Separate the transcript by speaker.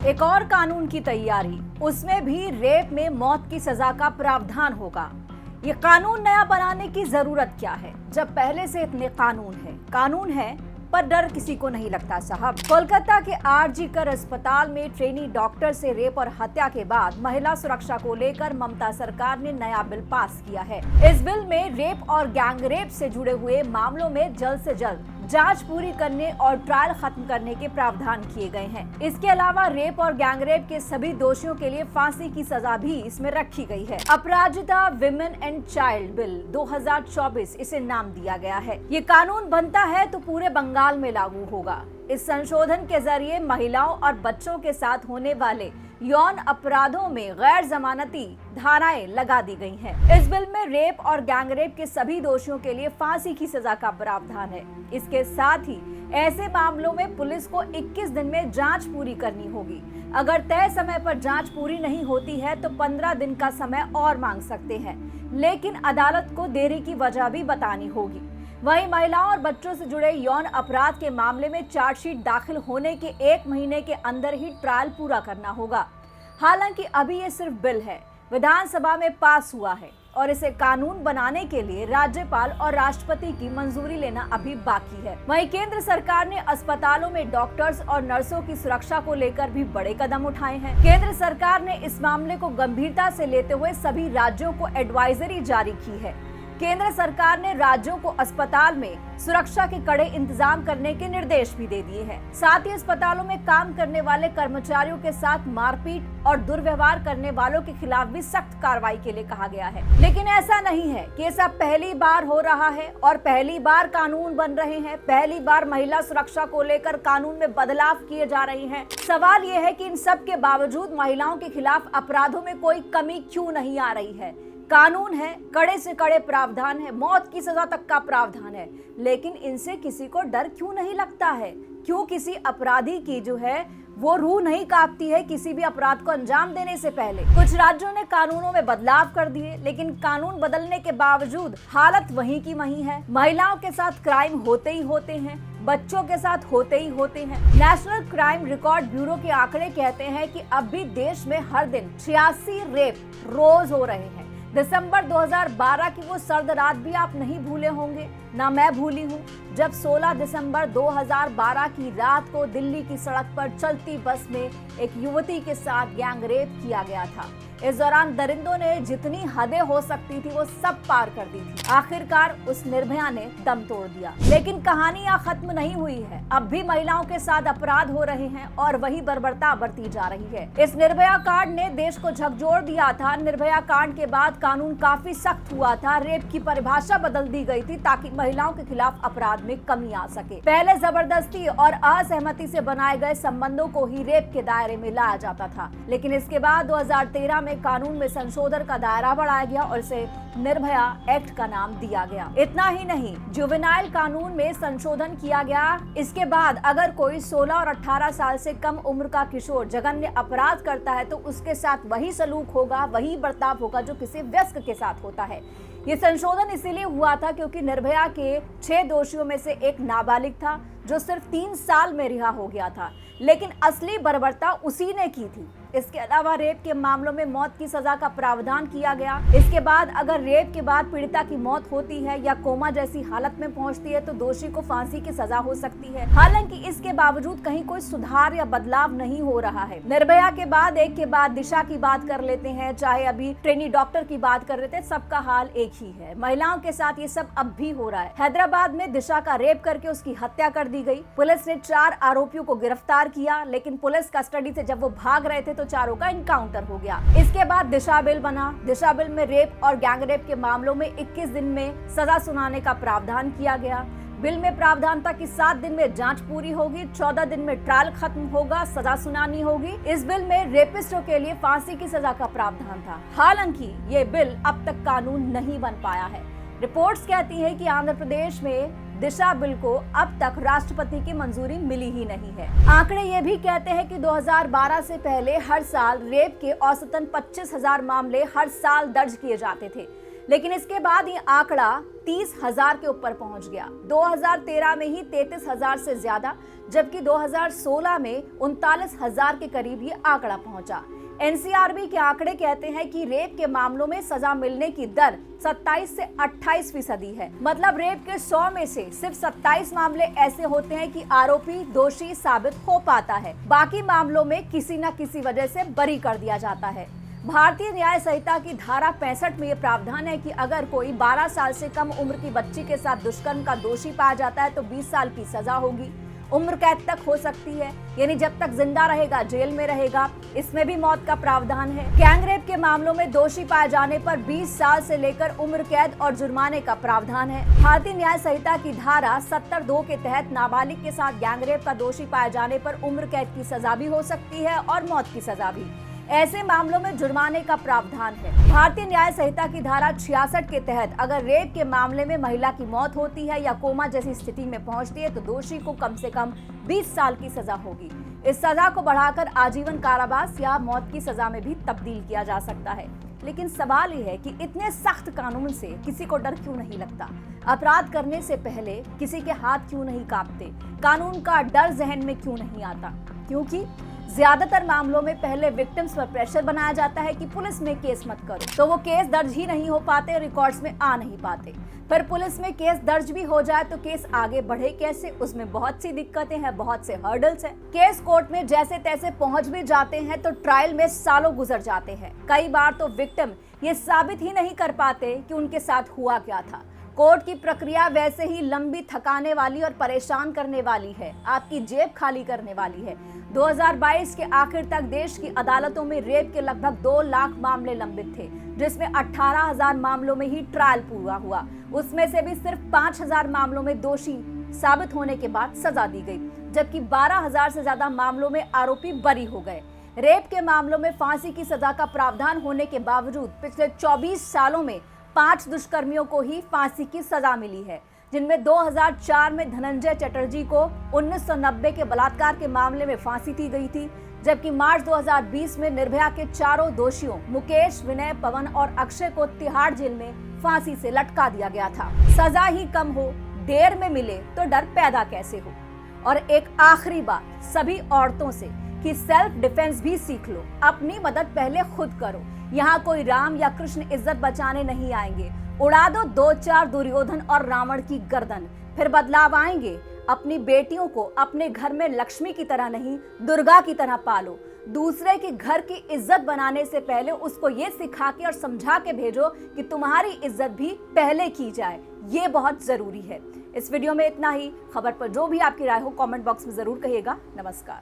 Speaker 1: एक और कानून की तैयारी, उसमें भी रेप में मौत की सजा का प्रावधान होगा। ये कानून नया बनाने की जरूरत क्या है जब पहले से इतने कानून है पर डर किसी को नहीं लगता साहब। कोलकाता के आरजी कर अस्पताल में ट्रेनी डॉक्टर से रेप और हत्या के बाद महिला सुरक्षा को लेकर ममता सरकार ने नया बिल पास किया है। इस बिल में रेप और गैंग रेप से जुड़े हुए मामलों में जल्द से जल्द जांच पूरी करने और ट्रायल खत्म करने के प्रावधान किए गए हैं। इसके अलावा रेप और गैंगरेप के सभी दोषियों के लिए फांसी की सजा भी इसमें रखी गई है। अपराजिता विमेन एंड चाइल्ड बिल 2024 इसे नाम दिया गया है। ये कानून बनता है तो पूरे बंगाल में लागू होगा। इस संशोधन के जरिए महिलाओं और बच्चों के साथ होने वाले यौन अपराधों में गैर जमानती धाराएं लगा दी गई हैं। इस बिल में रेप और गैंगरेप के सभी दोषियों के लिए फांसी की सजा का प्रावधान है। इसके साथ ही ऐसे मामलों में पुलिस को 21 दिन में जांच पूरी करनी होगी। अगर तय समय पर जांच पूरी नहीं होती है तो 15 दिन का समय और मांग सकते हैं, लेकिन अदालत को देरी की वजह भी बतानी होगी। वहीं महिलाओं और बच्चों से जुड़े यौन अपराध के मामले में चार्जशीट दाखिल होने के 1 महीने के अंदर ही ट्रायल पूरा करना होगा। हालांकि अभी ये सिर्फ बिल है, विधानसभा में पास हुआ है और इसे कानून बनाने के लिए राज्यपाल और राष्ट्रपति की मंजूरी लेना अभी बाकी है। वहीं केंद्र सरकार ने अस्पतालों में डॉक्टर्स और नर्सों की सुरक्षा को लेकर भी बड़े कदम उठाए हैं। केंद्र सरकार ने इस मामले को गंभीरता से लेते हुए सभी राज्यों को एडवाइजरी जारी की है। केंद्र सरकार ने राज्यों को अस्पताल में सुरक्षा के कड़े इंतजाम करने के निर्देश भी दे दिए हैं। साथ ही अस्पतालों में काम करने वाले कर्मचारियों के साथ मारपीट और दुर्व्यवहार करने वालों के खिलाफ भी सख्त कार्रवाई के लिए कहा गया है। लेकिन ऐसा नहीं है कि ये सब पहली बार हो रहा है और पहली बार कानून बन रहे हैं, पहली बार महिला सुरक्षा को लेकर कानून में बदलाव किए जा रहे हैं। सवाल ये है कि इन सब के बावजूद महिलाओं के खिलाफ अपराधों में कोई कमी क्यों नहीं आ रही है। कानून है, कड़े से कड़े प्रावधान है, मौत की सजा तक का प्रावधान है, लेकिन इनसे किसी को डर क्यों नहीं लगता है? क्यों किसी अपराधी की जो है वो रूह नहीं कांपती है किसी भी अपराध को अंजाम देने से पहले? कुछ राज्यों ने कानूनों में बदलाव कर दिए, लेकिन कानून बदलने के बावजूद हालत वहीं की वहीं है। महिलाओं के साथ क्राइम होते ही होते हैं, बच्चों के साथ होते ही होते हैं। नेशनल क्राइम रिकॉर्ड ब्यूरो के आंकड़े कहते हैं कि अब भी देश में हर दिन 86 रेप रोज हो रहे हैं। दिसंबर 2012 की वो सर्द रात भी आप नहीं भूले होंगे, ना मैं भूली हूँ, जब 16 दिसंबर 2012 की रात को दिल्ली की सड़क पर चलती बस में एक युवती के साथ गैंग रेप किया गया था। इस दौरान दरिंदों ने जितनी हदें हो सकती थी वो सब पार कर दी थी। आखिरकार उस निर्भया ने दम तोड़ दिया। लेकिन कहानी यहाँ खत्म नहीं हुई है। अब भी महिलाओं के साथ अपराध हो रहे हैं और वही बर्बरता बढ़ती जा रही है। इस निर्भया कांड ने देश को झकझोर दिया था। निर्भया कांड के बाद कानून काफी सख्त हुआ था। रेप की परिभाषा बदल दी गई थी ताकि महिलाओं के खिलाफ अपराध में कमी आ सके। पहले जबरदस्ती और असहमति से बनाए गए संबंधों को ही रेप के दायरे में लाया जाता था, लेकिन इसके बाद 2013 में कानून में संशोधन का दायरा बढ़ाया गया और इसे निर्भया एक्ट का नाम दिया गया। इतना ही नहीं, जुवेनाइल कानून में संशोधन किया गया। इसके बाद अगर कोई 16 और 18 साल से कम उम्र का किशोर जघन्य अपराध करता है तो उसके साथ वही सलूक होगा, वही बर्ताव होगा जो किसी वयस्क के साथ होता है। ये संशोधन इसीलिए हुआ था क्योंकि निर्भया के 6 दोषियों में से एक नाबालिग था जो सिर्फ 3 साल में रिहा हो गया था, लेकिन असली बर्बरता उसी ने की थी। इसके अलावा रेप के मामलों में मौत की सजा का प्रावधान किया गया। इसके बाद अगर रेप के बाद पीड़िता की मौत होती है या कोमा जैसी हालत में पहुंचती है तो दोषी को फांसी की सजा हो सकती है। हालांकि इसके बावजूद कहीं कोई सुधार या बदलाव नहीं हो रहा है। निर्भया के बाद एक के बाद दिशा की बात कर लेते हैं, चाहे अभी ट्रेनी डॉक्टर की बात कर लेते हैं, सबका हाल एक ही है। महिलाओं के साथ ये सब अब भी हो रहा है। हैदराबाद में दिशा का रेप करके उसकी हत्या कर दी गई। पुलिस ने 4 आरोपियों को गिरफ्तार किया, लेकिन पुलिस कस्टडी से जब वो भाग रहे थे तो चारों का इनकाउंटर हो गया। इसके बाद दिशा बिल बना। दिशा बिल में रेप और गैंगरेप के मामलों में 21 दिन में सजा सुनाने का प्रावधान किया गया। बिल में प्रावधान था कि 7 दिन में जांच पूरी होगी, 14 दिन में ट्रायल खत्म होगा, सजा सुनानी होगी। इस बिल में रेपिस्टों के लिए फांसी की सजा का प्रावधान था। हालांकि ये बिल अब तक कानून नहीं बन पाया है। रिपोर्ट्स कहती है कि आंध्र प्रदेश में दिशा बिल को अब तक राष्ट्रपति की मंजूरी मिली ही नहीं है। आंकड़े ये भी कहते हैं कि 2012 से पहले हर साल रेप के औसतन 25,000 मामले हर साल दर्ज किए जाते थे, लेकिन इसके बाद ये आंकड़ा 30,000 के ऊपर पहुंच गया। 2013 में ही 33,000 से ज्यादा, जबकि 2016 में 39,000 के करीब ये आंकड़ा पहुंचा। एनसीआरबी के आंकड़े कहते हैं कि रेप के मामलों में सजा मिलने की दर 27 से 28% है। मतलब रेप के 100 में से सिर्फ 27 मामले ऐसे होते हैं कि आरोपी दोषी साबित हो पाता है, बाकी मामलों में किसी न किसी वजह से बरी कर दिया जाता है। भारतीय न्याय संहिता की धारा 65 में ये प्रावधान है कि अगर कोई 12 साल से कम उम्र की बच्ची के साथ दुष्कर्म का दोषी पाया जाता है तो 20 साल की सजा होगी, उम्र कैद तक हो सकती है, यानी जब तक जिंदा रहेगा जेल में रहेगा। इसमें भी मौत का प्रावधान है। गैंगरेप के मामलों में दोषी पाए जाने पर 20 साल से लेकर उम्र कैद और जुर्माने का प्रावधान है। भारतीय न्याय संहिता की धारा 70(2) के तहत नाबालिग के साथ गैंगरेप का दोषी पाए जाने पर उम्र कैद की सजा भी हो सकती है और मौत की सजा भी। ऐसे मामलों में जुर्माने का प्रावधान है। भारतीय न्याय संहिता की धारा 66 के तहत अगर रेप के मामले में महिला की मौत होती है या कोमा जैसी स्थिति में पहुंचती है तो दोषी को कम से कम 20 साल की सजा होगी। इस सजा को बढ़ाकर आजीवन कारावास या मौत की सजा में भी तब्दील किया जा सकता है। लेकिन सवाल यह है कि इतने सख्त कानून से किसी को डर क्यों नहीं लगता? अपराध करने से पहले किसी के हाथ क्यों नहीं कांपते? कानून का डर जहन में क्यों नहीं आता? क्योंकि ज्यादातर मामलों में पहले विक्टिम्स पर प्रेशर बनाया जाता है कि पुलिस में केस मत करो, तो वो केस दर्ज ही नहीं हो पाते और रिकॉर्ड्स में आ नहीं पाते। फिर पुलिस में केस दर्ज भी हो जाए तो केस आगे बढ़े कैसे? उसमें बहुत सी दिक्कतें हैं, बहुत से हर्डल्स हैं। केस कोर्ट में जैसे तैसे पहुंच भी जाते हैं तो ट्रायल में सालों गुजर जाते हैं। कई बार तो विक्टिम ये साबित ही नहीं कर पाते कि उनके साथ हुआ क्या था। कोर्ट की प्रक्रिया वैसे ही लंबी, थकाने वाली और परेशान करने वाली है, आपकी जेब खाली करने वाली है। 2022 के आखिर तक देश की अदालतों में रेप के लगभग 2 लाख मामले लंबित थे, जिसमें 18,000 मामलों में ही ट्रायल पूरा हुआ। उसमें से भी सिर्फ 5,000 मामलों में दोषी साबित होने के बाद सजा दी गई, जबकि 12,000 से ज्यादा मामलों में आरोपी बरी हो गए। रेप के मामलों में फांसी की सजा का प्रावधान होने के बावजूद पिछले 24 सालों में 5 दुष्कर्मियों को ही फांसी की सजा मिली है, जिनमें 2004 में धनंजय चटर्जी को 1990 के बलात्कार के मामले में फांसी दी गई थी, जबकि मार्च 2020 में निर्भया के चारों दोषियों मुकेश, विनय, पवन और अक्षय को तिहाड़ जेल में फांसी से लटका दिया गया था। सजा ही कम हो, देर में मिले तो डर पैदा कैसे हो? और एक आखिरी बात सभी औरतों से कि सेल्फ डिफेंस भी सीख लो, अपनी मदद पहले खुद करो। यहाँ कोई राम या कृष्ण इज्जत बचाने नहीं आएंगे। उड़ा दो 2-4 दुर्योधन और रावण की गर्दन, फिर बदलाव आएंगे। अपनी बेटियों को अपने घर में लक्ष्मी की तरह नहीं, दुर्गा की तरह पालो। दूसरे के घर की इज्जत बनाने से पहले उसको ये सिखा के और समझा के भेजो कि तुम्हारी इज्जत भी पहले की जाए। ये बहुत जरूरी है। इस वीडियो में इतना ही। खबर पर जो भी आपकी राय हो कमेंट बॉक्स में जरूर कहिएगा। नमस्कार।